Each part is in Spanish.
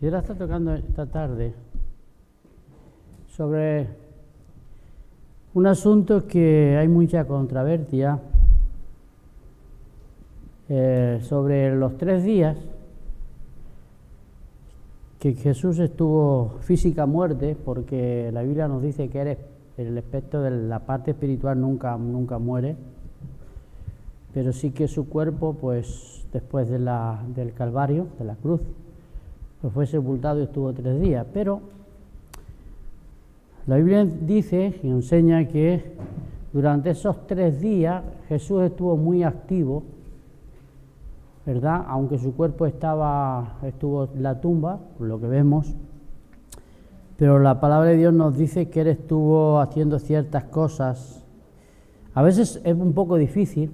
Quisiera estar tocando esta tarde sobre un asunto que hay mucha controversia sobre los 3 días que Jesús estuvo física muerte, porque la Biblia nos dice que el aspecto de la parte espiritual nunca muere, pero sí que su cuerpo, pues después del Calvario, de la cruz, pues fue sepultado y estuvo 3 días. Pero la Biblia dice y enseña que durante esos 3 días Jesús estuvo muy activo, ¿verdad? Aunque su cuerpo estuvo en la tumba, por lo que vemos, pero la palabra de Dios nos dice que Él estuvo haciendo ciertas cosas. A veces es un poco difícil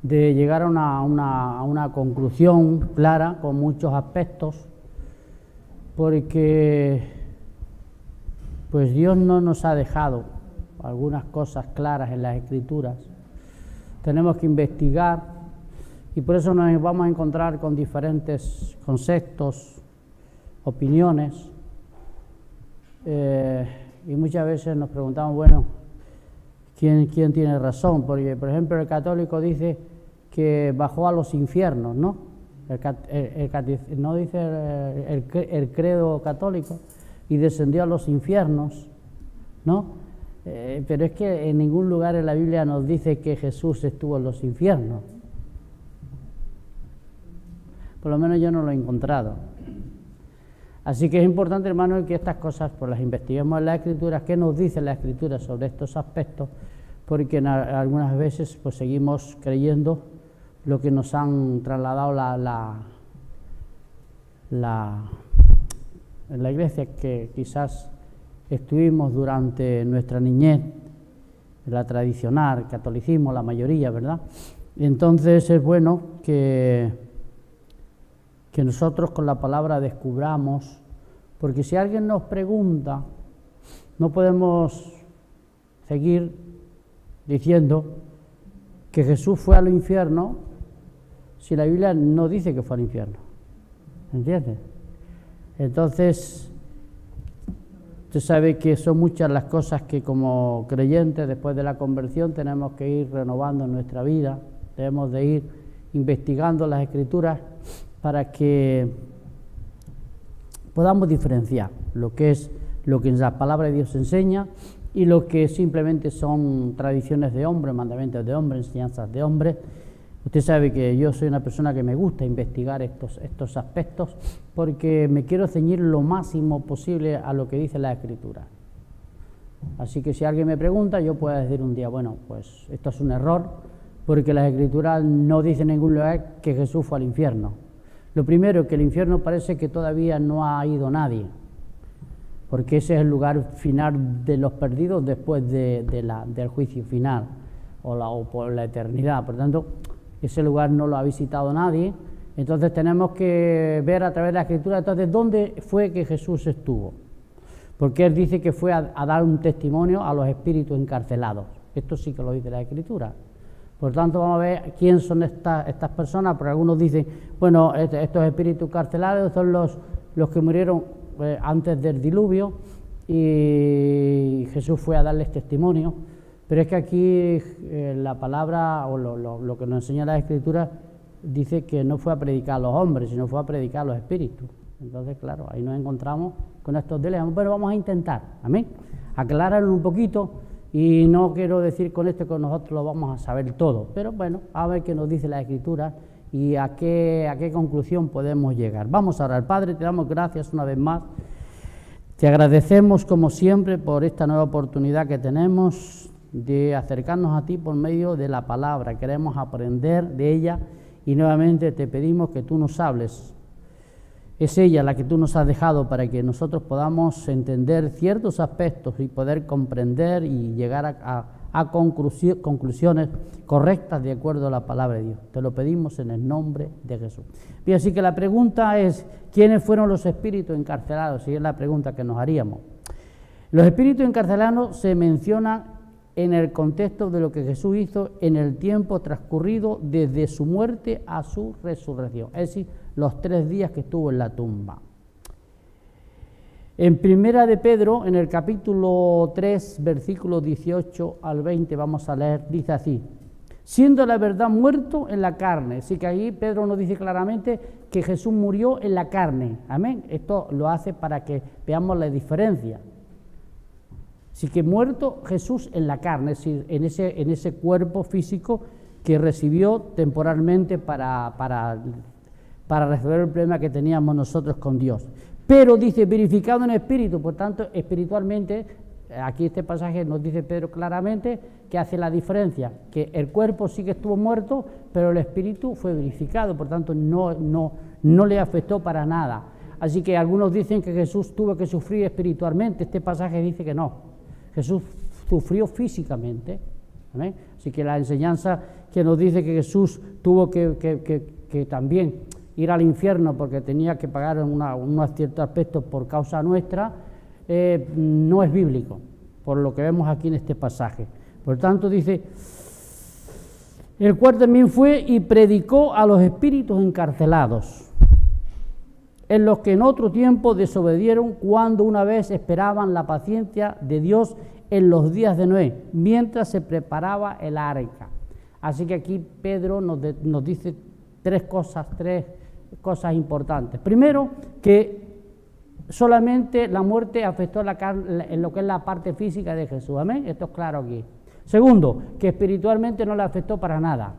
de llegar a una conclusión clara con muchos aspectos, porque pues Dios no nos ha dejado algunas cosas claras en las Escrituras. Tenemos que investigar, y por eso nos vamos a encontrar con diferentes conceptos, opiniones, y muchas veces nos preguntamos, bueno, ¿quién tiene razón? Porque, por ejemplo, el católico dice que bajó a los infiernos, ¿no? No dice el credo católico, y descendió a los infiernos, ¿no? Pero es que en ningún lugar en la Biblia nos dice que Jesús estuvo en los infiernos. Por lo menos yo no lo he encontrado. Así que es importante, hermano, que estas cosas pues las investiguemos en las Escrituras. ¿Qué nos dice la Escritura sobre estos aspectos? Porque algunas veces pues seguimos creyendo lo que nos han trasladado en la iglesia, que quizás estuvimos durante nuestra niñez, la tradicional, catolicismo, la mayoría, ¿verdad? Y entonces es bueno que nosotros con la palabra descubramos, porque si alguien nos pregunta, no podemos seguir diciendo que Jesús fue al infierno si la Biblia no dice que fue al infierno, ¿entiendes? Entonces, usted sabe que son muchas las cosas que como creyentes después de la conversión tenemos que ir renovando en nuestra vida, debemos de ir investigando las Escrituras para que podamos diferenciar lo que la palabra de Dios enseña y lo que simplemente son tradiciones de hombre, mandamientos de hombre, enseñanzas de hombre. Usted sabe que yo soy una persona que me gusta investigar estos aspectos, porque me quiero ceñir lo máximo posible a lo que dice la Escritura. Así que si alguien me pregunta, yo puedo decir un día, bueno, pues esto es un error, porque la Escritura no dice en ningún lugar que Jesús fue al infierno. Lo primero, que el infierno parece que todavía no ha ido nadie, porque ese es el lugar final de los perdidos después del juicio final, o por la eternidad. Por tanto, ese lugar no lo ha visitado nadie. Entonces tenemos que ver a través de la Escritura, entonces, ¿dónde fue que Jesús estuvo? Porque Él dice que fue a dar un testimonio a los espíritus encarcelados. Esto sí que lo dice la Escritura. Por tanto, vamos a ver quién son estas personas, porque algunos dicen, bueno, estos espíritus carcelados son los que murieron antes del diluvio, y Jesús fue a darles testimonio. Pero es que aquí la palabra, o lo que nos enseña la Escritura, dice que no fue a predicar a los hombres, sino fue a predicar a los espíritus. Entonces, claro, ahí nos encontramos con estos dilemas, pero vamos a intentar, amén, aclararlo un poquito. Y no quiero decir con esto que nosotros lo vamos a saber todo, pero bueno, a ver qué nos dice la Escritura y a qué conclusión podemos llegar. Vamos a orar. Padre, te damos gracias una vez más. Te agradecemos como siempre por esta nueva oportunidad que tenemos de acercarnos a ti por medio de la palabra. Queremos aprender de ella y nuevamente te pedimos que tú nos hables. Es ella la que tú nos has dejado para que nosotros podamos entender ciertos aspectos y poder comprender y llegar a conclusiones correctas de acuerdo a la palabra de Dios. Te lo pedimos en el nombre de Jesús. Bien, así que la pregunta es, ¿quiénes fueron los espíritus encarcelados? Y es la pregunta que nos haríamos. Los espíritus encarcelados se mencionan en el contexto de lo que Jesús hizo en el tiempo transcurrido desde su muerte a su resurrección, es decir, los 3 días que estuvo en la tumba. En Primera de Pedro, en el capítulo 3, versículos 18 al 20, vamos a leer, dice así: siendo la verdad muerto en la carne. Así que ahí Pedro nos dice claramente que Jesús murió en la carne. Amén. Esto lo hace para que veamos la diferencia. Así que muerto Jesús en la carne, es decir, en ese cuerpo físico que recibió temporalmente para resolver el problema que teníamos nosotros con Dios. Pero dice, verificado en espíritu, por tanto, espiritualmente, aquí este pasaje nos dice Pedro claramente que hace la diferencia, que el cuerpo sí que estuvo muerto, pero el espíritu fue verificado, por tanto, no le afectó para nada. Así que algunos dicen que Jesús tuvo que sufrir espiritualmente, este pasaje dice que no, Jesús sufrió físicamente. ¿Amén? Así que la enseñanza que nos dice que Jesús tuvo que también ir al infierno porque tenía que pagar unos ciertos aspectos por causa nuestra, no es bíblico, por lo que vemos aquí en este pasaje. Por tanto, dice, el cual también fue y predicó a los espíritus encarcelados, en los que en otro tiempo desobedieron cuando una vez esperaban la paciencia de Dios en los días de Noé, mientras se preparaba el arca. Así que aquí Pedro nos dice tres cosas importantes. Primero, que solamente la muerte afectó en lo que es la parte física de Jesús. Amén. Esto es claro aquí. Segundo, que espiritualmente no le afectó para nada.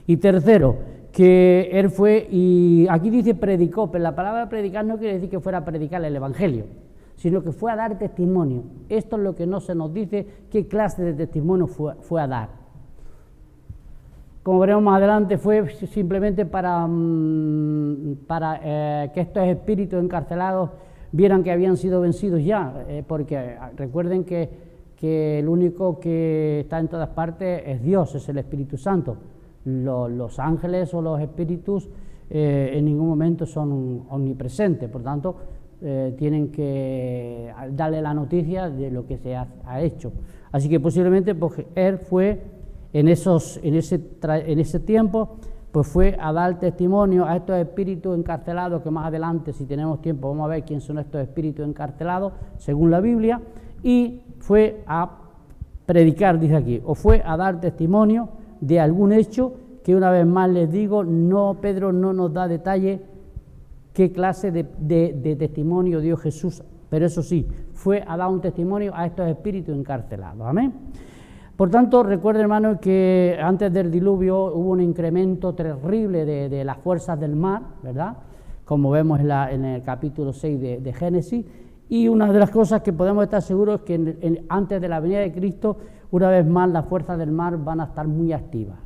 Y tercero, que él fue, y aquí dice predicó, pero la palabra predicar no quiere decir que fuera a predicar el evangelio, sino que fue a dar testimonio. Esto es lo que no se nos dice qué clase de testimonio fue a dar. Como veremos más adelante, fue simplemente para que estos espíritus encarcelados vieran que habían sido vencidos ya, porque recuerden que el único que está en todas partes es Dios, es el Espíritu Santo. Los ángeles o los espíritus en ningún momento son omnipresentes, por tanto tienen que darle la noticia de lo que se ha hecho. Así que posiblemente pues, él fue en ese tiempo, pues fue a dar testimonio a estos espíritus encarcelados, que más adelante, si tenemos tiempo, vamos a ver quién son estos espíritus encarcelados, según la Biblia, y fue a predicar, dice aquí, o fue a dar testimonio de algún hecho, que una vez más les digo, Pedro no nos da detalle qué clase de testimonio dio Jesús, pero eso sí, fue a dar un testimonio a estos espíritus encarcelados. Amén. Por tanto, recuerden, hermanos, que antes del diluvio hubo un incremento terrible de las fuerzas del mar, ¿verdad? Como vemos en el capítulo 6 de Génesis. Y una de las cosas que podemos estar seguros es que antes de la venida de Cristo, una vez más, las fuerzas del mar van a estar muy activas.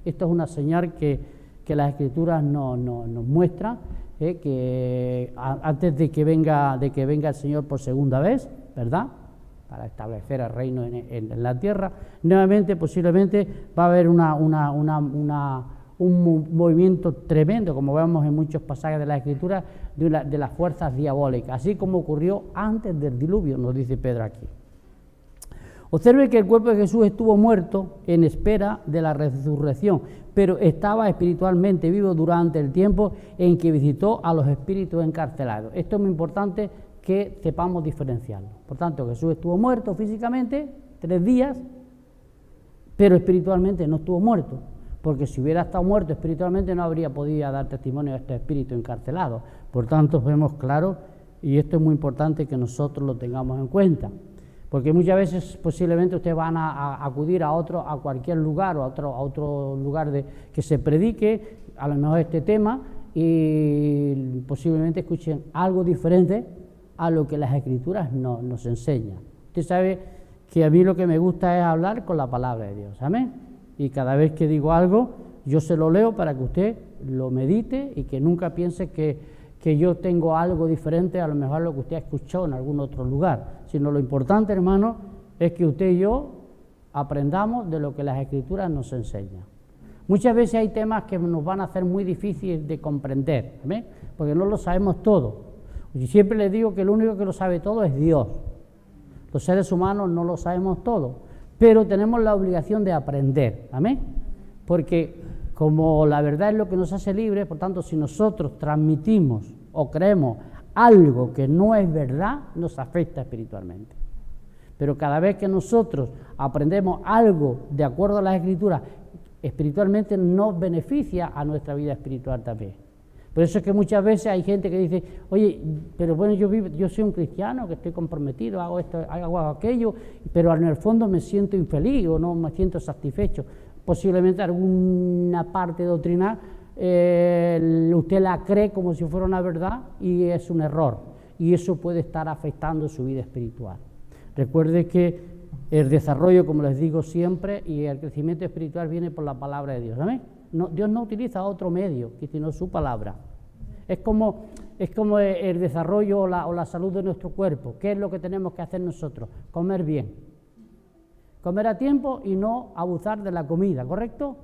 Esto es una señal que las Escrituras nos muestran, que antes de que venga el Señor por segunda vez, ¿verdad?, para establecer el reino en la tierra, nuevamente posiblemente va a haber un movimiento tremendo, como vemos en muchos pasajes de la Escritura, de las fuerzas diabólicas, así como ocurrió antes del diluvio, nos dice Pedro aquí. Observe que el cuerpo de Jesús estuvo muerto en espera de la resurrección, pero estaba espiritualmente vivo durante el tiempo en que visitó a los espíritus encarcelados. Esto es muy importante que sepamos diferenciarlo. Por tanto, Jesús estuvo muerto físicamente 3 días, pero espiritualmente no estuvo muerto, porque si hubiera estado muerto espiritualmente no habría podido dar testimonio a estos espíritus encarcelados. Por tanto, vemos claro, y esto es muy importante que nosotros lo tengamos en cuenta, porque muchas veces posiblemente ustedes van a acudir a cualquier lugar o a otro lugar que se predique a lo mejor este tema, y posiblemente escuchen algo diferente a lo que las Escrituras nos enseñan. Usted sabe que a mí lo que me gusta es hablar con la palabra de Dios, amén. Y cada vez que digo algo, yo se lo leo para que usted lo medite y que nunca piense que yo tengo algo diferente a lo mejor a lo que usted ha escuchado en algún otro lugar, sino lo importante, hermano, es que usted y yo aprendamos de lo que las Escrituras nos enseñan. Muchas veces hay temas que nos van a hacer muy difíciles de comprender, ¿amén?, porque no lo sabemos todo. Y siempre les digo que el único que lo sabe todo es Dios. Los seres humanos no lo sabemos todo, pero tenemos la obligación de aprender, ¿amén? Porque como la verdad es lo que nos hace libres, por tanto, si nosotros transmitimos o creemos algo que no es verdad, nos afecta espiritualmente. Pero cada vez que nosotros aprendemos algo de acuerdo a las Escrituras, espiritualmente nos beneficia a nuestra vida espiritual también. Por eso es que muchas veces hay gente que dice, oye, pero bueno, yo soy un cristiano, que estoy comprometido, hago esto, hago aquello, pero en el fondo me siento infeliz o no me siento satisfecho. Posiblemente alguna parte doctrinal usted la cree como si fuera una verdad y es un error. Y eso puede estar afectando su vida espiritual. Recuerde que el desarrollo, como les digo siempre, y el crecimiento espiritual viene por la palabra de Dios. ¿Amén? No, Dios no utiliza otro medio, sino su palabra. Es como el desarrollo o la salud de nuestro cuerpo. ¿Qué es lo que tenemos que hacer nosotros? Comer bien. Comer a tiempo y no abusar de la comida, ¿correcto?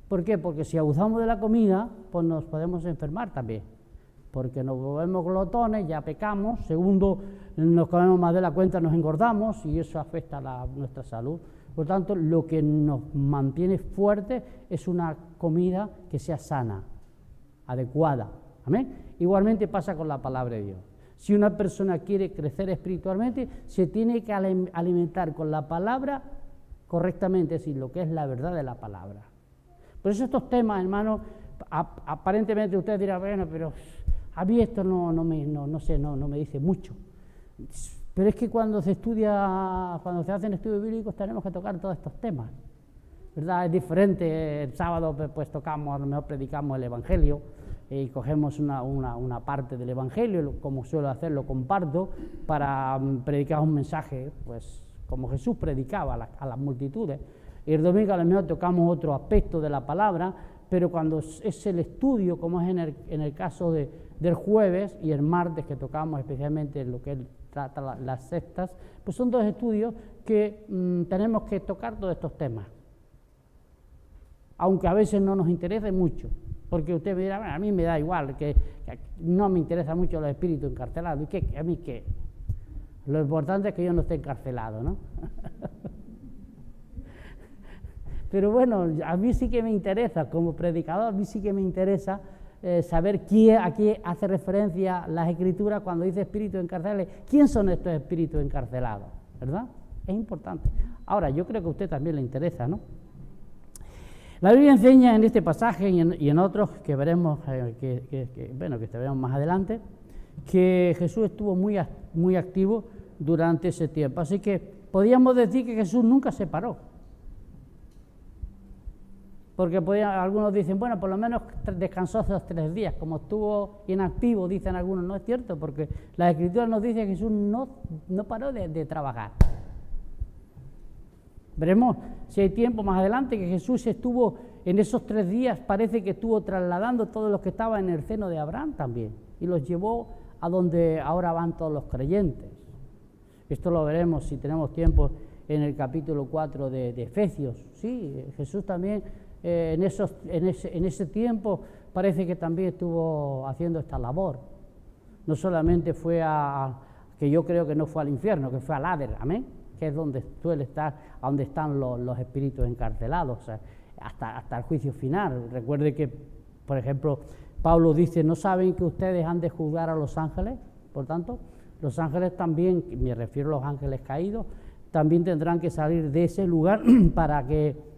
¿Por qué? Porque si abusamos de la comida, pues nos podemos enfermar también. Porque nos volvemos glotones, ya pecamos. Segundo, nos comemos más de la cuenta, nos engordamos y eso afecta a nuestra salud. Por tanto, lo que nos mantiene fuertes es una comida que sea sana, adecuada. ¿Amén? Igualmente pasa con la palabra de Dios. Si una persona quiere crecer espiritualmente, se tiene que alimentar con la palabra correctamente, es decir, lo que es la verdad de la palabra. Por eso estos temas, hermanos, aparentemente usted dirá, bueno, pero a mí esto no me dice mucho. Pero es que cuando se hacen estudios bíblicos tenemos que tocar todos estos temas, ¿verdad? Es diferente, el sábado pues tocamos, a lo mejor predicamos el Evangelio y cogemos una parte del Evangelio, como suelo hacer, lo comparto para predicar un mensaje, pues como Jesús predicaba a las multitudes. Y el domingo a lo mejor tocamos otro aspecto de la palabra, pero cuando es el estudio, como es en el caso del jueves y el martes, que tocamos especialmente lo que él trata las sectas, pues son dos estudios que tenemos que tocar todos estos temas. Aunque a veces no nos interese mucho, porque usted me dirá, bueno, a mí me da igual, que no me interesa mucho los espíritus encarcelados, ¿y a mí qué? Lo importante es que yo no esté encarcelado, ¿no? Pero bueno, a mí sí que me interesa, como predicador, a mí sí que me interesa saber a qué hace referencia las Escrituras cuando dice espíritus encarcelados. ¿Quién son estos espíritus encarcelados? ¿Verdad? Es importante. Ahora, yo creo que a usted también le interesa, ¿no? La Biblia enseña en este pasaje y en otros que veremos, que veremos más adelante, que Jesús estuvo muy activo durante ese tiempo. Así que podríamos decir que Jesús nunca se paró. Porque algunos dicen, bueno, por lo menos descansó esos 3 días, como estuvo inactivo, dicen algunos. No es cierto, porque la Escritura nos dice que Jesús no paró de trabajar. Veremos si hay tiempo más adelante que Jesús estuvo en esos 3 días, parece que estuvo trasladando todos los que estaban en el seno de Abraham también, y los llevó a donde ahora van todos los creyentes. Esto lo veremos si tenemos tiempo en el capítulo 4 de Efesios. Sí, Jesús también en ese tiempo parece que también estuvo haciendo esta labor. No solamente fue que yo creo que no fue al infierno, que fue al Hades, amén, que es donde suele estar, a donde están los espíritus encarcelados, o sea, hasta el juicio final. Recuerde que, por ejemplo, Pablo dice, ¿no saben que ustedes han de juzgar a los ángeles? Por tanto, los ángeles también, me refiero a los ángeles caídos, también tendrán que salir de ese lugar para que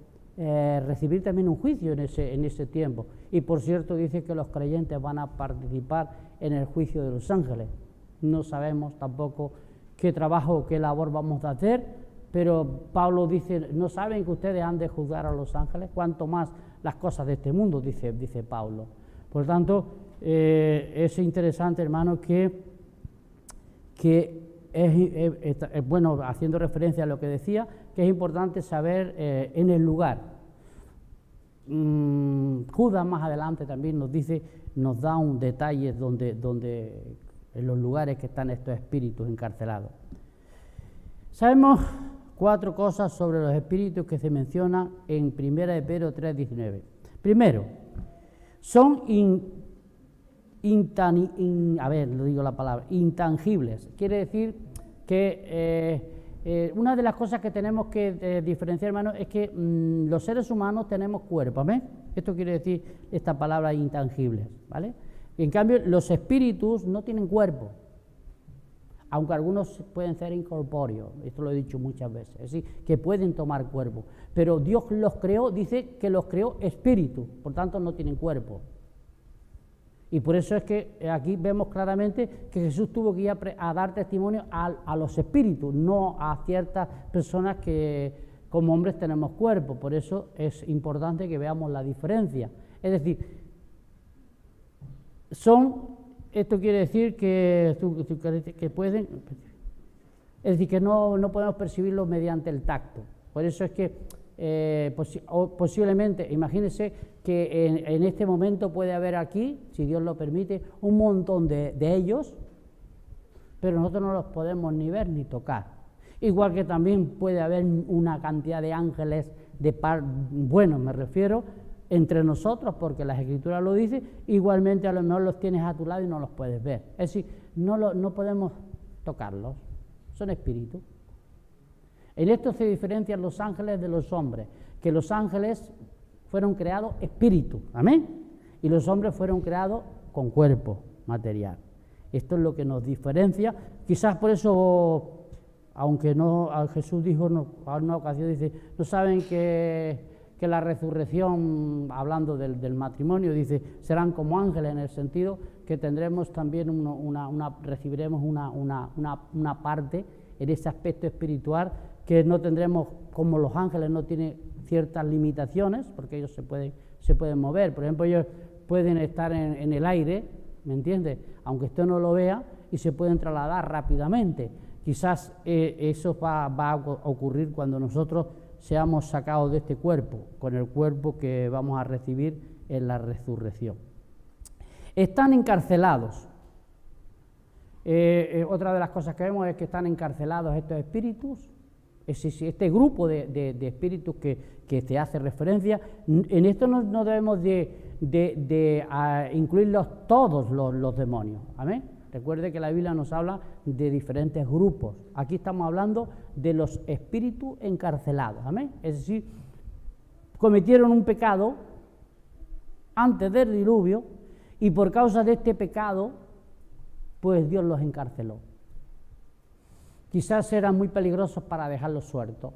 recibir también un juicio en ese tiempo. Y por cierto dice que los creyentes van a participar en el juicio de los ángeles. No sabemos tampoco qué trabajo o qué labor vamos a hacer, pero Pablo dice, ¿no saben que ustedes han de juzgar a los ángeles? Cuanto más las cosas de este mundo, dice Pablo. Por tanto, es interesante, hermano, que es bueno, haciendo referencia a lo que decía, que es importante saber en el lugar. Judas más adelante también nos da un detalle donde en los lugares que están estos espíritus encarcelados. Sabemos 4 cosas sobre los espíritus que se mencionan en 1 de Pedro 3:19. Primero, son intangibles. Quiere decir que una de las cosas que tenemos que diferenciar, hermanos, es que los seres humanos tenemos cuerpo, ¿ves? Esto quiere decir esta palabra intangibles, ¿vale? Y en cambio, los espíritus no tienen cuerpo, aunque algunos pueden ser incorpóreos, esto lo he dicho muchas veces, es decir, que pueden tomar cuerpo, pero Dios los creó, dice que los creó espíritu, por tanto no tienen cuerpo. Y por eso es que aquí vemos claramente que Jesús tuvo que ir a dar testimonio a los espíritus, no a ciertas personas que como hombres tenemos cuerpo. Por eso es importante que veamos la diferencia. Es decir, esto quiere decir que pueden, es decir, que no podemos percibirlo mediante el tacto. Por eso es que posiblemente, imagínense que en este momento puede haber aquí, si Dios lo permite, un montón de ellos, pero nosotros no los podemos ni ver ni tocar. Igual que también puede haber una cantidad de ángeles bueno, me refiero, entre nosotros, porque las Escrituras lo dicen, igualmente a lo mejor los tienes a tu lado y no los puedes ver. Es decir, no podemos tocarlos, son espíritus. En esto se diferencian los ángeles de los hombres, que los ángeles fueron creados espíritu, amén, y los hombres fueron creados con cuerpo material. Esto es lo que nos diferencia. Quizás por eso, aunque no, Jesús dijo en una ocasión, dice, no saben que la resurrección, hablando del matrimonio, dice, serán como ángeles, en el sentido que tendremos también recibiremos una parte en ese aspecto espiritual, que no tendremos, como los ángeles no tienen ciertas limitaciones, porque ellos se pueden mover. Por ejemplo, ellos pueden estar en el aire, ¿me entiendes? Aunque usted no lo vea, y se pueden trasladar rápidamente. Quizás eso va a ocurrir cuando nosotros seamos sacados de este cuerpo, con el cuerpo que vamos a recibir en la resurrección. Están encarcelados. Otra de las cosas que vemos es que están encarcelados estos espíritus. Este grupo de espíritus que se hace referencia, en esto no debemos de incluirlos todos los demonios, ¿amén? Recuerde que la Biblia nos habla de diferentes grupos. Aquí estamos hablando de los espíritus encarcelados, ¿amén? Es decir, cometieron un pecado antes del diluvio y por causa de este pecado, pues Dios los encarceló. Quizás eran muy peligrosos para dejarlos sueltos.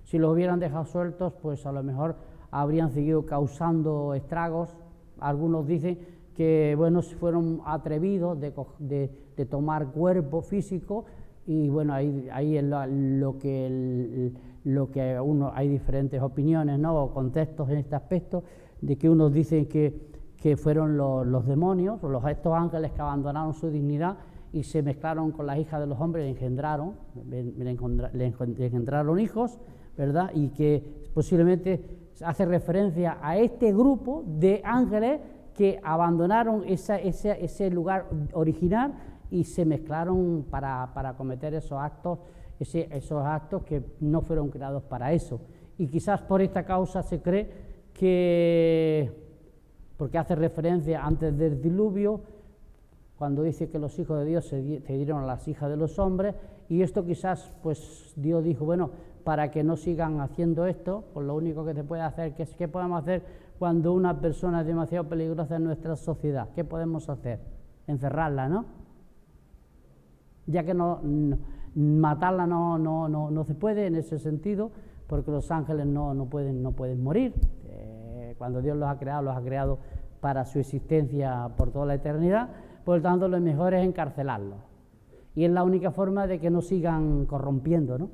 Si los hubieran dejado sueltos, pues a lo mejor habrían seguido causando estragos. Algunos dicen que, bueno, fueron atrevidos de tomar cuerpo físico, y bueno, ahí es lo que hay diferentes opiniones, ¿no?, o contextos en este aspecto, de que unos dicen que fueron los demonios, o estos ángeles que abandonaron su dignidad y se mezclaron con las hijas de los hombres y le engendraron hijos, ¿verdad? Y que posiblemente hace referencia a este grupo de ángeles que abandonaron ese lugar original y se mezclaron para cometer esos actos que no fueron creados para eso. Y quizás por esta causa se cree que, porque hace referencia antes del diluvio, cuando dice que los hijos de Dios se dieron a las hijas de los hombres, y esto quizás, pues Dios dijo, bueno, para que no sigan haciendo esto, pues lo único que se puede hacer, ¿qué podemos hacer cuando una persona es demasiado peligrosa en nuestra sociedad? ¿Qué podemos hacer? Encerrarla, ¿no? Ya que matarla no se puede en ese sentido, porque los ángeles no pueden morir. Cuando Dios los ha creado para su existencia por toda la eternidad. Por lo tanto, lo mejor es encarcelarlos. Y es la única forma de que no sigan corrompiendo, ¿no?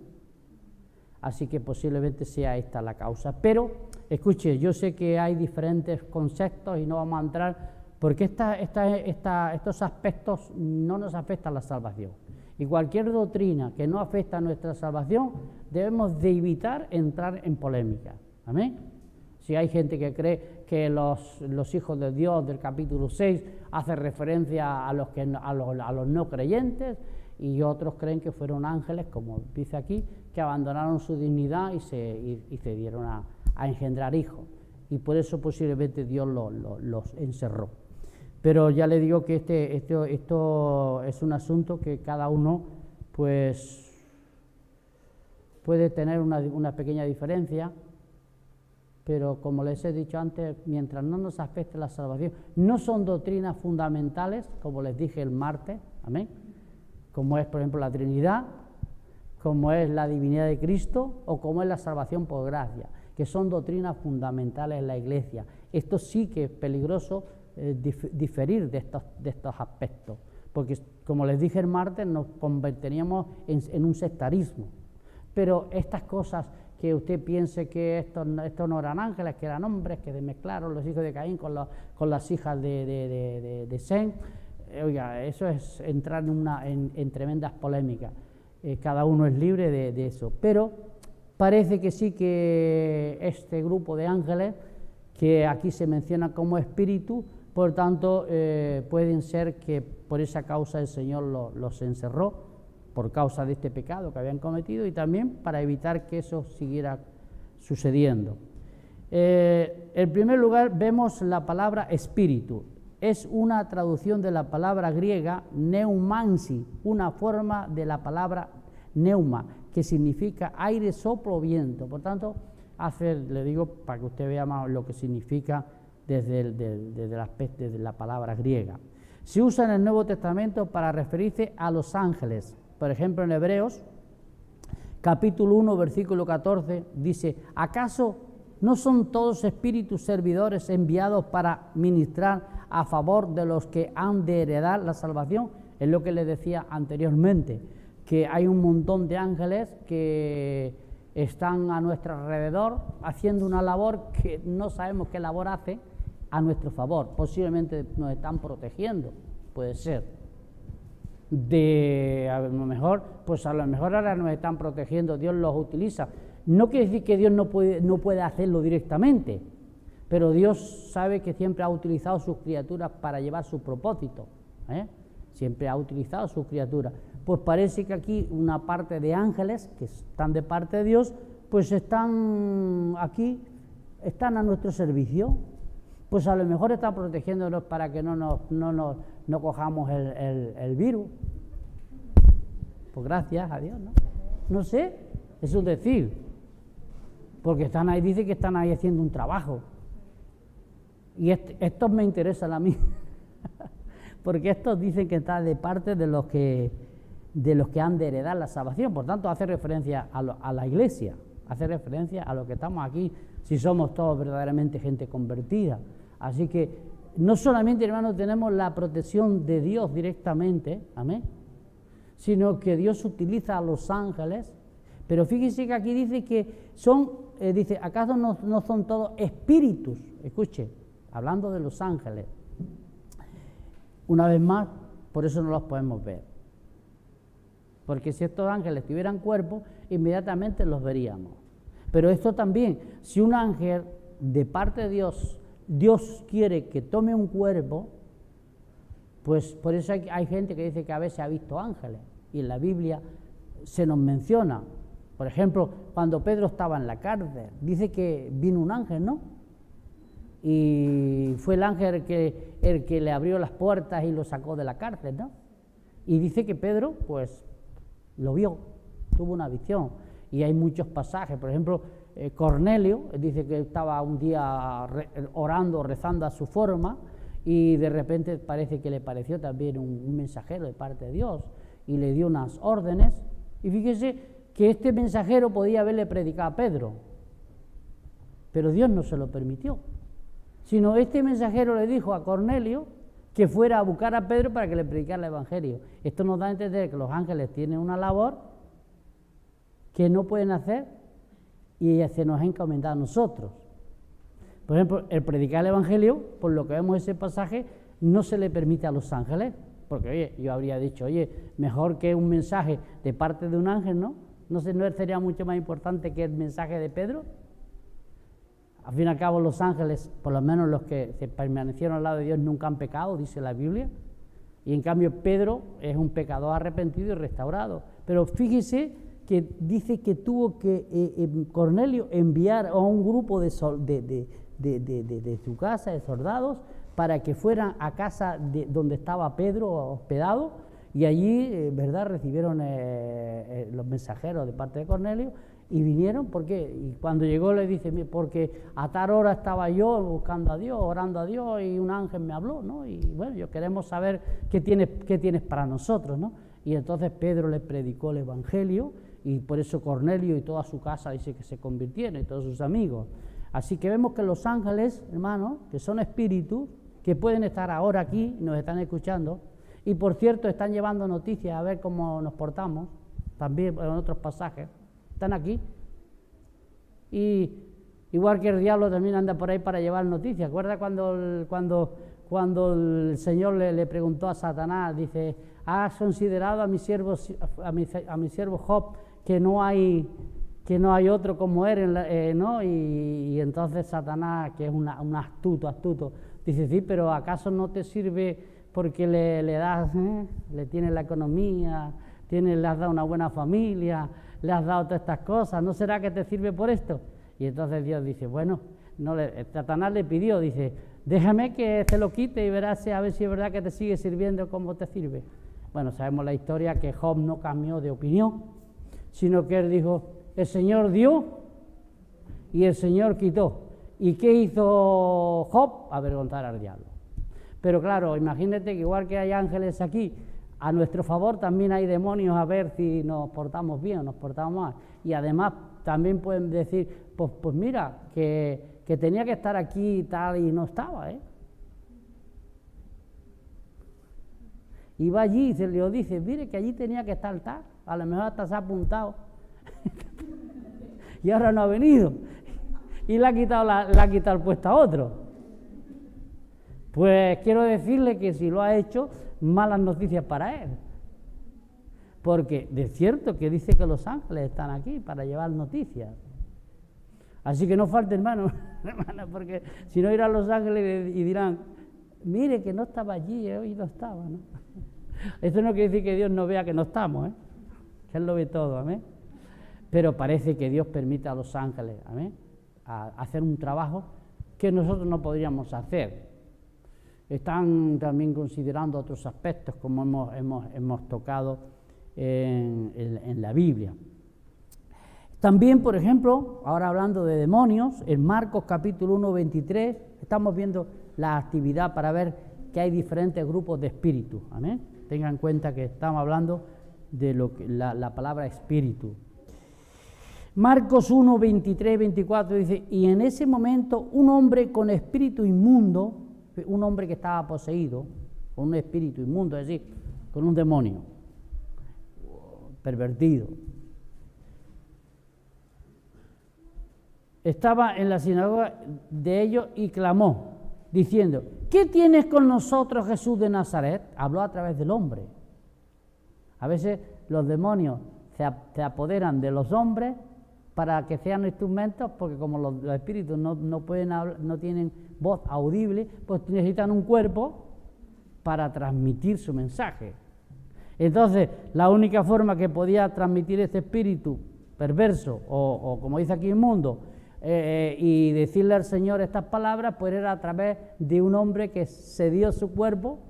Así que posiblemente sea esta la causa. Pero, escuche, yo sé que hay diferentes conceptos y no vamos a entrar, porque estos aspectos no nos afectan a la salvación. Y cualquier doctrina que no afecta a nuestra salvación, debemos de evitar entrar en polémica. ¿Amén? Si hay gente que cree que los hijos de Dios del capítulo 6 hace referencia a los no creyentes, y otros creen que fueron ángeles, como dice aquí, que abandonaron su dignidad y se dieron a engendrar hijos. Y por eso posiblemente Dios los encerró. Pero ya le digo que esto es un asunto que cada uno pues puede tener una pequeña diferencia. pero como les he dicho antes, mientras no nos afecte la salvación, no son doctrinas fundamentales, como les dije el martes, amén, como es, por ejemplo, la Trinidad, como es la divinidad de Cristo o como es la salvación por gracia, que son doctrinas fundamentales en la Iglesia. Esto sí que es peligroso diferir de estos aspectos, porque como les dije el martes, nos convertiríamos en un sectarismo. Pero estas cosas que usted piense que estos no eran ángeles, que eran hombres, que mezclaron los hijos de Caín con las hijas de Sem, oiga, eso es entrar en tremendas polémicas. Cada uno es libre de eso, pero parece que sí que este grupo de ángeles, que aquí se menciona como espíritu, por tanto, pueden ser que por esa causa el Señor los encerró, por causa de este pecado que habían cometido, y también para evitar que eso siguiera sucediendo. En primer lugar, vemos la palabra espíritu. Es una traducción de la palabra griega neumansi, una forma de la palabra neuma, que significa aire, soplo o viento. Por tanto, le digo para que usted vea más lo que significa desde el aspecto de la palabra griega. Se usa en el Nuevo Testamento para referirse a los ángeles. Por ejemplo, en Hebreos, capítulo 1, versículo 14, dice: ¿acaso no son todos espíritus servidores enviados para ministrar a favor de los que han de heredar la salvación? Es lo que les decía anteriormente, que hay un montón de ángeles que están a nuestro alrededor haciendo una labor que no sabemos qué labor hace a nuestro favor. Posiblemente nos están protegiendo, puede ser. A lo mejor ahora nos están protegiendo, Dios los utiliza. No quiere decir que Dios no puede hacerlo directamente, pero Dios sabe que siempre ha utilizado sus criaturas para llevar su propósito, siempre ha utilizado sus criaturas. Pues parece que aquí una parte de ángeles que están de parte de Dios, pues están aquí, están a nuestro servicio. Pues a lo mejor están protegiéndonos para que no cojamos el virus. Pues gracias a Dios, ¿no? No sé, es un decir. Porque están ahí, dice que están ahí haciendo un trabajo. Y estos me interesan a mí. Porque estos dicen que están de parte de los que han de heredar la salvación. Por tanto, hace referencia a la iglesia, hace referencia a los que estamos aquí, si somos todos verdaderamente gente convertida. Así que no solamente, hermanos, tenemos la protección de Dios directamente, amén, sino que Dios utiliza a los ángeles. Pero fíjense que aquí dice que dice, ¿acaso no son todos espíritus? Escuche, hablando de los ángeles. Una vez más, por eso no los podemos ver. Porque si estos ángeles tuvieran cuerpo, inmediatamente los veríamos. Pero esto también, si un ángel de parte de Dios quiere que tome un cuerpo, pues por eso hay gente que dice que a veces ha visto ángeles, y en la Biblia se nos menciona. Por ejemplo, cuando Pedro estaba en la cárcel, dice que vino un ángel, ¿no? Y fue el ángel el que le abrió las puertas y lo sacó de la cárcel, ¿no? Y dice que Pedro, pues, lo vio, tuvo una visión. Y hay muchos pasajes, por ejemplo, Cornelio dice que estaba un día orando, rezando a su forma, y de repente parece que le pareció también un mensajero de parte de Dios, y le dio unas órdenes, y fíjese que este mensajero podía haberle predicado a Pedro, pero Dios no se lo permitió, sino este mensajero le dijo a Cornelio que fuera a buscar a Pedro para que le predicara el evangelio. Esto nos da a entender que los ángeles tienen una labor que no pueden hacer y se nos ha encomendado a nosotros. Por ejemplo, el predicar el evangelio, por lo que vemos en ese pasaje, no se le permite a los ángeles, porque oye, yo habría dicho, oye, mejor que un mensaje de parte de un ángel, ¿no? ¿No sería mucho más importante que el mensaje de Pedro? Al fin y al cabo, los ángeles, por lo menos los que se permanecieron al lado de Dios, nunca han pecado, dice la Biblia. Y en cambio, Pedro es un pecador arrepentido y restaurado. Pero fíjese que dice que tuvo que Cornelio enviar a un grupo de su casa, de soldados, para que fueran a casa donde estaba Pedro hospedado, y allí, ¿verdad?, recibieron los mensajeros de parte de Cornelio, Y vinieron, ¿por qué? Y cuando llegó le dice, porque a tal hora estaba yo buscando a Dios, orando a Dios, y un ángel me habló, ¿no? Y bueno, yo queremos saber qué tienes para nosotros, ¿no? Y entonces Pedro le predicó el Evangelio, y por eso Cornelio y toda su casa dice que se convirtieron, y todos sus amigos. Así que vemos que los ángeles, hermanos, que son espíritus, que pueden estar ahora aquí, nos están escuchando, y por cierto están llevando noticias a ver cómo nos portamos, también en otros pasajes. Están aquí. Y igual que el diablo también anda por ahí para llevar noticias. ¿Acuerdas cuando el Señor le preguntó a Satanás, dice, ¿has considerado a mi siervo Job que no hay otro como él, ¿no? Y entonces Satanás, que es un astuto, dice, sí, pero ¿acaso no te sirve porque le das, le tienes la economía, le has dado una buena familia, le has dado todas estas cosas, ¿no será que te sirve por esto? Y entonces Dios dice, bueno, Satanás le pidió, dice, déjame que te lo quite y verás a ver si es verdad que te sigue sirviendo como te sirve. Bueno, sabemos la historia que Job no cambió de opinión, sino que él dijo, el Señor dio y el Señor quitó. ¿Y qué hizo Job? Avergonzar al diablo. Pero claro, imagínate que igual que hay ángeles aquí, a nuestro favor también hay demonios a ver si nos portamos bien o nos portamos mal. Y además también pueden decir, pues mira, que tenía que estar aquí y tal y no estaba, ¿eh? Y va allí y se le dice, mire que allí tenía que estar tal, a lo mejor hasta se ha apuntado. Y ahora no ha venido. Y le ha quitado el puesto a otro. Pues quiero decirle que si lo ha hecho, malas noticias para él. Porque de cierto que dice que los ángeles están aquí para llevar noticias. Así que no falte, hermano, porque si no irán los ángeles y dirán, mire que no estaba allí, hoy no estaba, ¿no? Esto no quiere decir que Dios no vea que no estamos, que Él lo ve todo, amén. Pero parece que Dios permite a los ángeles, amén, a hacer un trabajo que nosotros no podríamos hacer. Están también considerando otros aspectos como hemos tocado en la Biblia. También, por ejemplo, ahora hablando de demonios, en Marcos capítulo 1, 23, estamos viendo la actividad para ver que hay diferentes grupos de espíritus. Amén. Tengan en cuenta que estamos hablando de lo que la palabra espíritu. Marcos 1, 23, 24 dice, y en ese momento un hombre con espíritu inmundo, un hombre que estaba poseído con un espíritu inmundo, es decir, con un demonio pervertido, estaba en la sinagoga de ellos y clamó, diciendo, ¿qué tienes con nosotros, Jesús de Nazaret? Habló a través del hombre. A veces los demonios se apoderan de los hombres para que sean instrumentos, porque como los espíritus no pueden hablar, no tienen voz audible, pues necesitan un cuerpo para transmitir su mensaje. Entonces, la única forma que podía transmitir este espíritu perverso, o como dice aquí inmundo, y decirle al Señor estas palabras, pues era a través de un hombre que cedió su cuerpo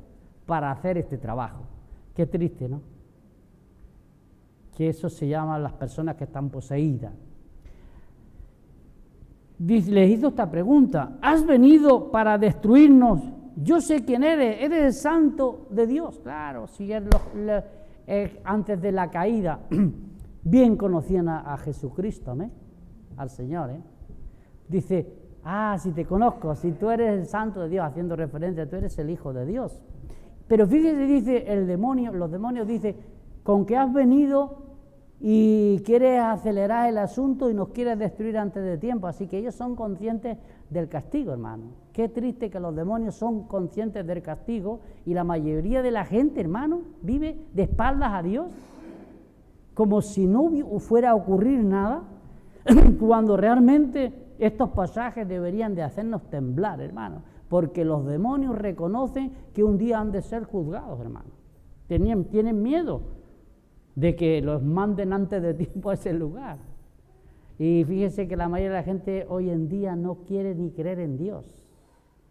para hacer este trabajo. Qué triste, ¿no? Que eso se llama las personas que están poseídas. Les hizo esta pregunta, ¿has venido para destruirnos? Yo sé quién eres el santo de Dios. Claro, si antes de la caída bien conocían a Jesucristo, al Señor. Dice, si te conozco, si tú eres el santo de Dios, haciendo referencia, tú eres el Hijo de Dios. Pero fíjese, dice los demonios dicen, con que has venido y quieres acelerar el asunto y nos quieres destruir antes de tiempo. Así que ellos son conscientes del castigo, hermano. Qué triste que los demonios son conscientes del castigo y la mayoría de la gente, hermano, vive de espaldas a Dios, como si no fuera a ocurrir nada, cuando realmente estos pasajes deberían de hacernos temblar, hermano, porque los demonios reconocen que un día han de ser juzgados, hermano. Tienen miedo de que los manden antes de tiempo a ese lugar. Y fíjese que la mayoría de la gente hoy en día no quiere ni creer en Dios.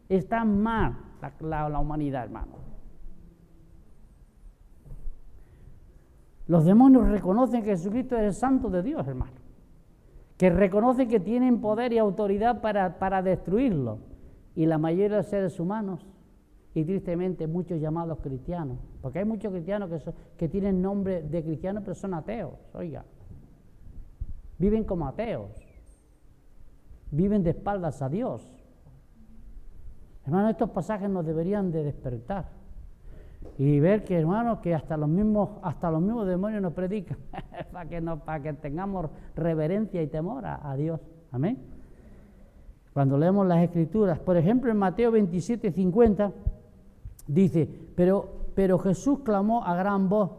Está mal la humanidad, hermano. Los demonios reconocen que Jesucristo es el santo de Dios, hermano. que reconocen que tienen poder y autoridad para destruirlo. Y la mayoría de los seres humanos, y tristemente muchos llamados cristianos, porque hay muchos cristianos que tienen nombre de cristianos pero son ateos, oiga, viven como ateos, viven de espaldas a Dios. Hermanos, estos pasajes nos deberían de despertar y ver que, hermanos, que hasta los mismos demonios nos predican para que tengamos reverencia y temor a Dios. Amén. Cuando leemos las Escrituras, por ejemplo, en Mateo 27:50 dice, pero Jesús clamó a gran voz,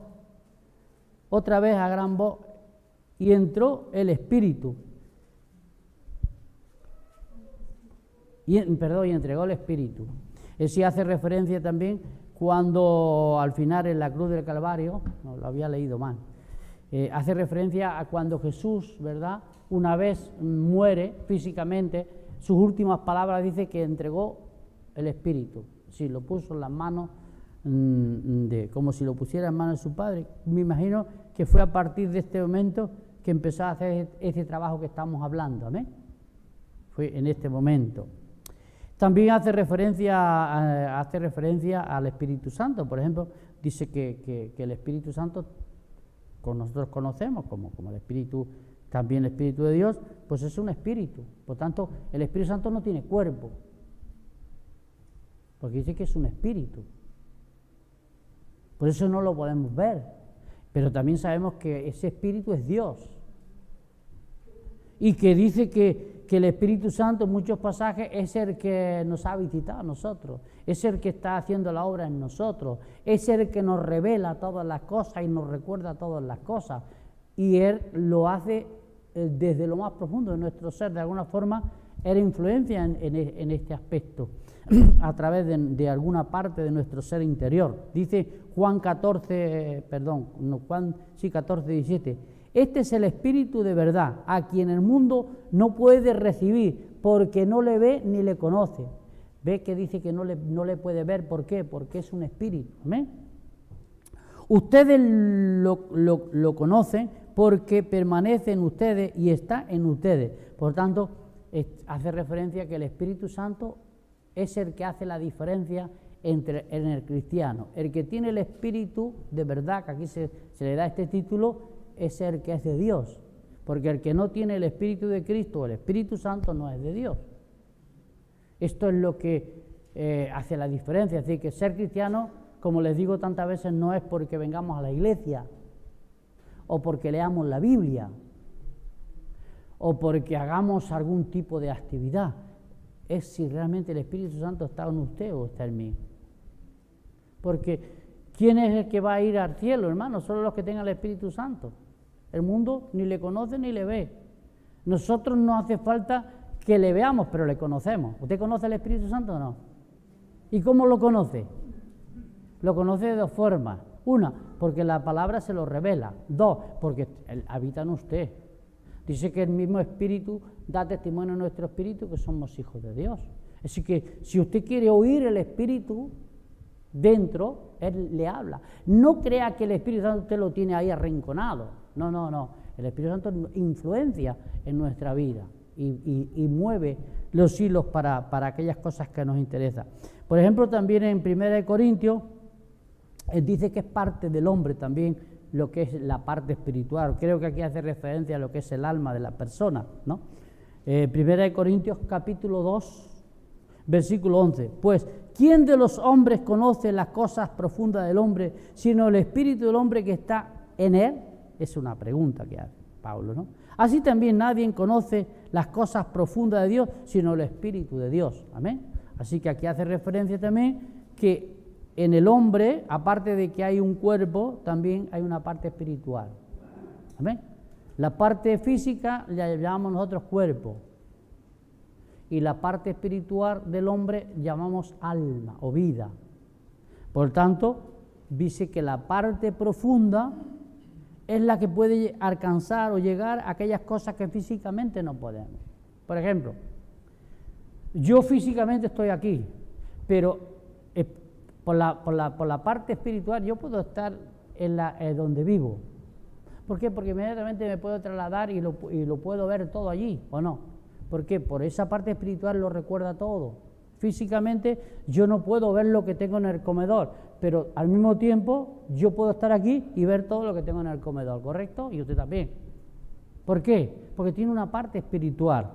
otra vez a gran voz, y entró el Espíritu. Y entregó el Espíritu. Eso hace referencia también cuando al final en la cruz del Calvario, no lo había leído mal, hace referencia a cuando Jesús, ¿verdad?, una vez muere físicamente, sus últimas palabras dice que entregó el Espíritu. Sí, lo puso en las manos, como si lo pusiera en manos de su Padre. Me imagino que fue a partir de este momento que empezó a hacer este trabajo que estamos hablando. ¿Amén? Fue en este momento. También hace referencia al Espíritu Santo. Por ejemplo, dice que el Espíritu Santo, nosotros conocemos como el Espíritu, también el Espíritu de Dios, pues es un espíritu. Por tanto, el Espíritu Santo no tiene cuerpo, porque dice que es un espíritu. Por eso no lo podemos ver. Pero también sabemos que ese espíritu es Dios. Y que dice que el Espíritu Santo en muchos pasajes es el que nos ha visitado a nosotros, es el que está haciendo la obra en nosotros, es el que nos revela todas las cosas y nos recuerda todas las cosas. Y Él lo hace desde lo más profundo de nuestro ser. De alguna forma, Él influencia en este aspecto a través de alguna parte de nuestro ser interior. Dice Juan 14:17. Este es el Espíritu de verdad, a quien el mundo no puede recibir, porque no le ve ni le conoce. ¿Ve que dice que no le puede ver? ¿Por qué? Porque es un espíritu. ¿Amén? Ustedes lo conocen porque permanece en ustedes y está en ustedes. Por tanto, hace referencia a que el Espíritu Santo es el que hace la diferencia en el cristiano. El que tiene el Espíritu de verdad, que aquí se le da este título, es el que es de Dios, porque el que no tiene el Espíritu de Cristo o el Espíritu Santo no es de Dios. Esto es lo que hace la diferencia. Es decir, que ser cristiano, como les digo tantas veces, no es porque vengamos a la iglesia o porque leamos la Biblia o porque hagamos algún tipo de actividad. Es si realmente el Espíritu Santo está en usted o está en mí. Porque ¿quién es el que va a ir al cielo, hermano? Solo los que tengan el Espíritu Santo. El mundo ni le conoce ni le ve. Nosotros no hace falta que le veamos, pero le conocemos. ¿Usted conoce el Espíritu Santo o no? ¿Y cómo lo conoce? Lo conoce de dos formas. Una, porque la palabra se lo revela. Dos, porque Él habita en usted. Dice que el mismo Espíritu da testimonio a nuestro espíritu que somos hijos de Dios. Así que si usted quiere oír el Espíritu dentro, Él le habla. No crea que el Espíritu Santo usted lo tiene ahí arrinconado. No. El Espíritu Santo influencia en nuestra vida y mueve los hilos para aquellas cosas que nos interesan. Por ejemplo, también en 1 Corintios, dice que es parte del hombre también lo que es la parte espiritual. Creo que aquí hace referencia a lo que es el alma de la persona, ¿no? 1 Corintios capítulo 2, versículo 11. Pues, ¿quién de los hombres conoce las cosas profundas del hombre, sino el espíritu del hombre que está en él? Es una pregunta que hace Pablo, ¿no? Así también nadie conoce las cosas profundas de Dios, sino el Espíritu de Dios. Amén. Así que aquí hace referencia también que en el hombre, aparte de que hay un cuerpo, también hay una parte espiritual. Amén. La parte física la llamamos nosotros cuerpo. Y la parte espiritual del hombre llamamos alma o vida. Por tanto, dice que la parte profunda es la que puede alcanzar o llegar a aquellas cosas que físicamente no podemos. Por ejemplo, yo físicamente estoy aquí, pero por la parte espiritual yo puedo estar donde vivo. ¿Por qué? Porque inmediatamente me puedo trasladar y lo puedo ver todo allí, ¿o no? ¿Por qué? Por esa parte espiritual lo recuerda todo. Físicamente yo no puedo ver lo que tengo en el comedor, pero al mismo tiempo yo puedo estar aquí y ver todo lo que tengo en el comedor, ¿correcto? Y usted también. ¿Por qué? Porque tiene una parte espiritual,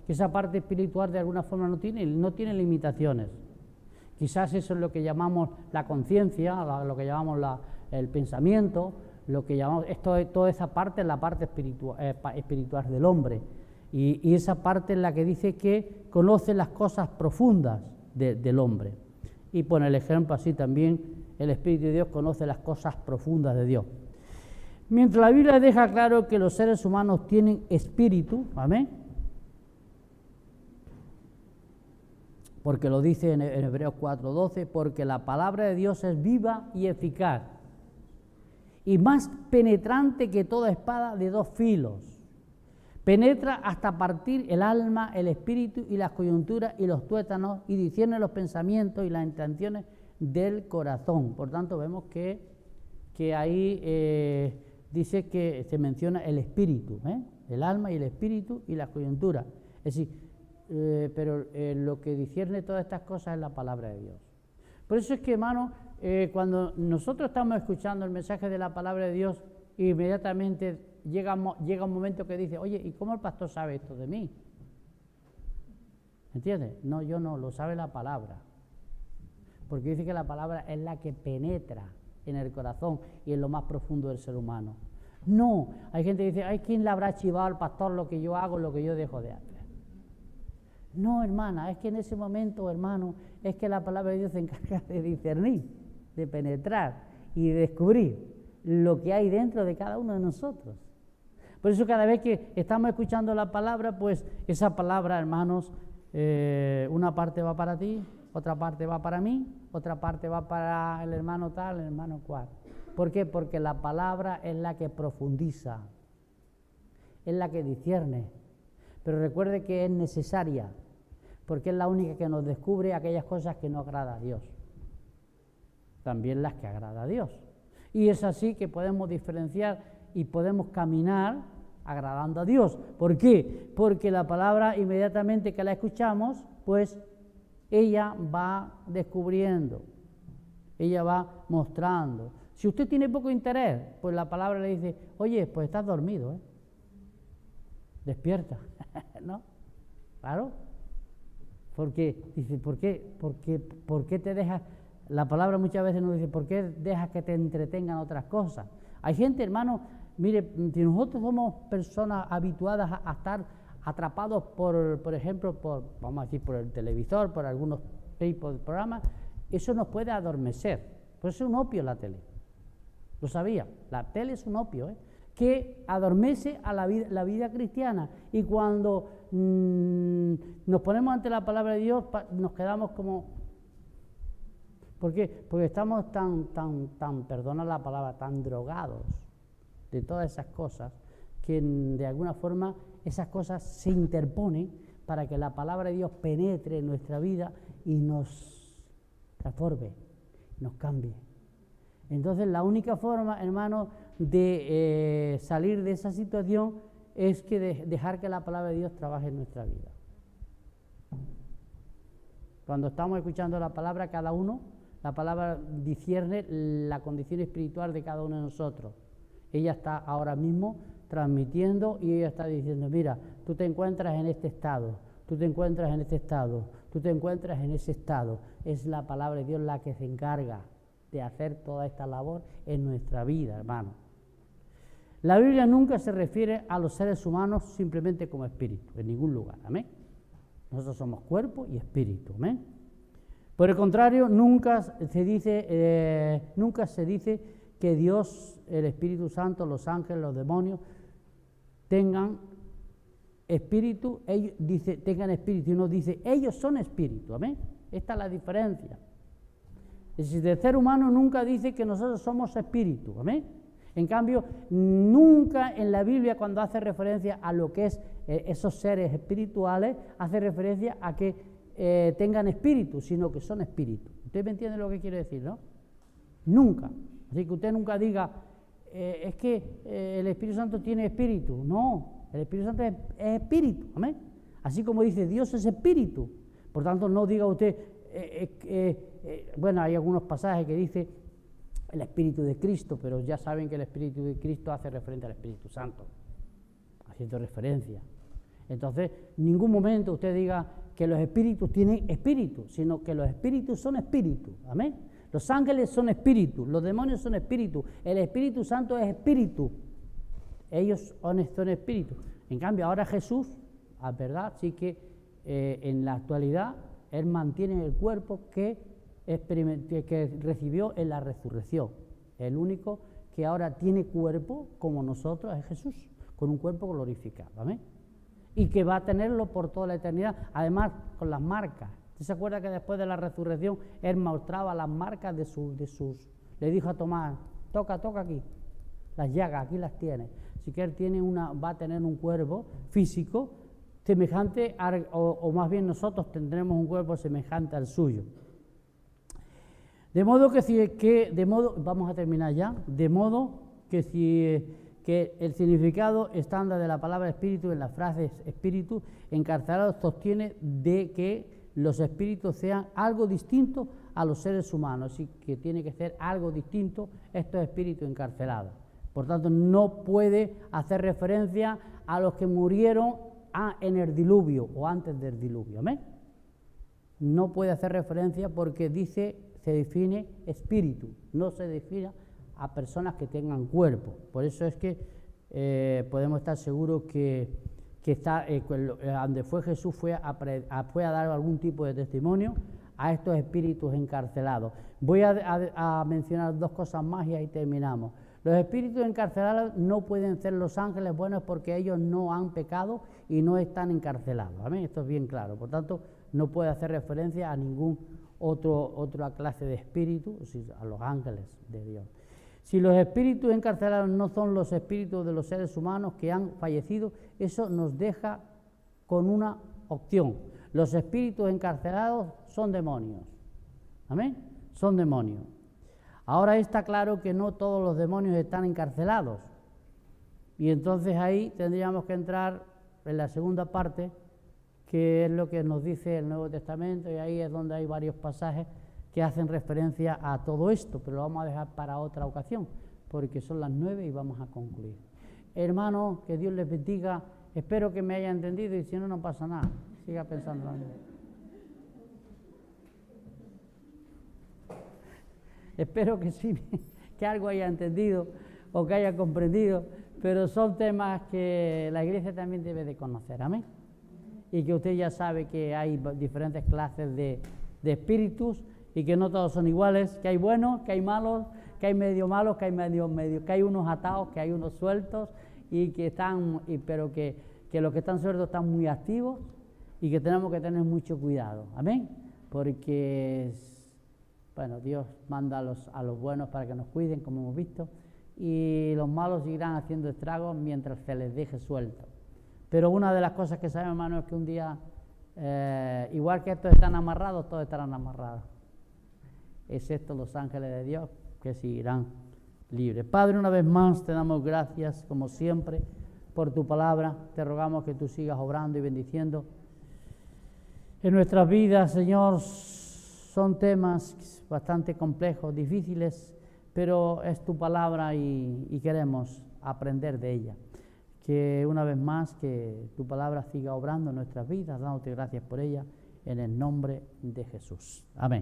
que esa parte espiritual de alguna forma no tiene limitaciones. Quizás eso es lo que llamamos la conciencia, lo que llamamos el pensamiento, lo que llamamos, toda esa parte es la parte espiritual del hombre. Y esa parte es la que dice que conoce las cosas profundas del hombre. Y pone el ejemplo así también, el Espíritu de Dios conoce las cosas profundas de Dios. Mientras la Biblia deja claro que los seres humanos tienen espíritu, amén, porque lo dice en Hebreos 4:12, porque la palabra de Dios es viva y eficaz, y más penetrante que toda espada de dos filos. Penetra hasta partir el alma, el espíritu y las coyunturas y los tuétanos, y discierne los pensamientos y las intenciones del corazón. Por tanto, vemos que ahí dice que se menciona el espíritu, el alma y el espíritu y las coyunturas. Es decir, pero lo que discierne todas estas cosas es la palabra de Dios. Por eso es que, hermano, cuando nosotros estamos escuchando el mensaje de la palabra de Dios, inmediatamente llega un momento que dice, oye, ¿y cómo el pastor sabe esto de mí? ¿Entiendes? No, yo no, lo sabe la palabra. Porque dice que la palabra es la que penetra en el corazón y en lo más profundo del ser humano. No, hay gente que dice, ay, ¿quién le habrá chivado al pastor lo que yo hago, lo que yo dejo de hacer? No, hermana, es que en ese momento, hermano, es que la palabra de Dios se encarga de discernir, de penetrar y de descubrir lo que hay dentro de cada uno de nosotros. Por eso cada vez que estamos escuchando la palabra, pues esa palabra, hermanos, una parte va para ti, otra parte va para mí, otra parte va para el hermano tal, el hermano cual. ¿Por qué? Porque la palabra es la que profundiza, es la que discierne. Pero recuerde que es necesaria, porque es la única que nos descubre aquellas cosas que no agrada a Dios. También las que agrada a Dios. Y es así que podemos diferenciar y podemos caminar agradando a Dios. ¿Por qué? Porque la palabra, inmediatamente que la escuchamos, pues ella va descubriendo, ella va mostrando. Si usted tiene poco interés, pues la palabra le dice, oye, pues estás dormido, despierta, ¿no? Claro. Porque dice, ¿por qué te dejas? La palabra muchas veces nos dice, ¿por qué dejas que te entretengan otras cosas? Hay gente, hermano, mire, si nosotros somos personas habituadas a estar atrapados por ejemplo, vamos a decir, por el televisor, por algunos tipos de programas, eso nos puede adormecer. Por eso es un opio la tele. Lo sabía, la tele es un opio, que adormece a la vida cristiana. Y cuando nos ponemos ante la palabra de Dios, nos quedamos como... ¿Por qué? Porque estamos perdona la palabra, tan drogados de todas esas cosas, que de alguna forma esas cosas se interponen para que la palabra de Dios penetre en nuestra vida y nos transforme, nos cambie. Entonces la única forma, hermano, de salir de esa situación es que dejar que la palabra de Dios trabaje en nuestra vida. Cuando estamos escuchando la palabra, cada uno, la palabra discierne la condición espiritual de cada uno de nosotros. Ella está ahora mismo transmitiendo y ella está diciendo, mira, tú te encuentras en este estado, tú te encuentras en este estado, tú te encuentras en ese estado. Es la palabra de Dios la que se encarga de hacer toda esta labor en nuestra vida, hermano. La Biblia nunca se refiere a los seres humanos simplemente como espíritu, en ningún lugar, amén. Nosotros somos cuerpo y espíritu, amén. Por el contrario, nunca se dice que Dios, el Espíritu Santo, los ángeles, los demonios, tengan espíritu, tengan espíritu, y uno dice, ellos son espíritu, amén. Esta es la diferencia. Es decir, el ser humano nunca dice que nosotros somos espíritu, amén. En cambio, nunca en la Biblia, cuando hace referencia a lo que es esos seres espirituales, hace referencia a que tengan espíritu, sino que son espíritu. ¿Usted me entiende lo que quiere decir, no? Nunca. Así que usted nunca diga, es que el Espíritu Santo tiene espíritu. No, el Espíritu Santo es espíritu, amén. Así como dice, Dios es espíritu. Por tanto, no diga usted, bueno, hay algunos pasajes que dice el Espíritu de Cristo, pero ya saben que el Espíritu de Cristo hace referencia al Espíritu Santo, haciendo referencia. Entonces, en ningún momento usted diga que los espíritus tienen espíritu, sino que los espíritus son espíritu, amén. Los ángeles son espíritus, los demonios son espíritus, el Espíritu Santo es espíritu, ellos son espíritu. En cambio, ahora Jesús, a verdad, sí que en la actualidad, Él mantiene el cuerpo que recibió en la resurrección. El único que ahora tiene cuerpo como nosotros es Jesús, con un cuerpo glorificado, amén. Y que va a tenerlo por toda la eternidad, además con las marcas. ¿Usted se acuerda que después de la resurrección Él mostraba las marcas de sus... Le dijo a Tomás, toca aquí, las llagas, aquí las tiene. Así que Él va a tener un cuerpo físico semejante, o más bien nosotros tendremos un cuerpo semejante al suyo. De modo vamos a terminar ya, de modo que el significado estándar de la palabra espíritu en la frase espíritu encarcelado sostiene de que los espíritus sean algo distinto a los seres humanos, así que tiene que ser algo distinto estos espíritus encarcelados. Por tanto, no puede hacer referencia a los que murieron en el diluvio o antes del diluvio, ¿amén? No puede hacer referencia porque se define espíritu, no se define a personas que tengan cuerpo. Por eso es que podemos estar seguros que donde fue Jesús fue a dar algún tipo de testimonio a estos espíritus encarcelados. Voy a mencionar dos cosas más y ahí terminamos. Los espíritus encarcelados no pueden ser los ángeles buenos porque ellos no han pecado y no están encarcelados. ¿Amén? Esto es bien claro. Por tanto, no puede hacer referencia a ningún otra clase de espíritu, a los ángeles de Dios. Si los espíritus encarcelados no son los espíritus de los seres humanos que han fallecido, eso nos deja con una opción. Los espíritus encarcelados son demonios. ¿Amén? Son demonios. Ahora está claro que no todos los demonios están encarcelados. Y entonces ahí tendríamos que entrar en la segunda parte, que es lo que nos dice el Nuevo Testamento, y ahí es donde hay varios pasajes que hacen referencia a todo esto, pero lo vamos a dejar para otra ocasión, porque son las 9 y vamos a concluir. Hermanos, que Dios les bendiga, espero que me haya entendido y si no, no pasa nada, siga pensando. Espero que sí, que algo haya entendido o que haya comprendido, pero son temas que la Iglesia también debe de conocer, amén. Y que usted ya sabe que hay diferentes clases de espíritus y que no todos son iguales, que hay buenos, que hay malos, que hay medio malos, que hay medio, que hay unos atados, que hay unos sueltos, y que pero que los que están sueltos están muy activos y que tenemos que tener mucho cuidado, amén, porque bueno, Dios manda a los buenos para que nos cuiden, como hemos visto, y los malos seguirán haciendo estragos mientras se les deje suelto. Pero una de las cosas que sabemos, hermano, es que un día, igual que estos están amarrados, todos estarán amarrados, excepto los ángeles de Dios, que seguirán libres. Padre, una vez más te damos gracias, como siempre, por tu palabra. Te rogamos que tú sigas obrando y bendiciendo en nuestras vidas, Señor. Son temas bastante complejos, difíciles, pero es tu palabra y queremos aprender de ella. Que una vez más, que tu palabra siga obrando en nuestras vidas, dándote gracias por ella, en el nombre de Jesús. Amén.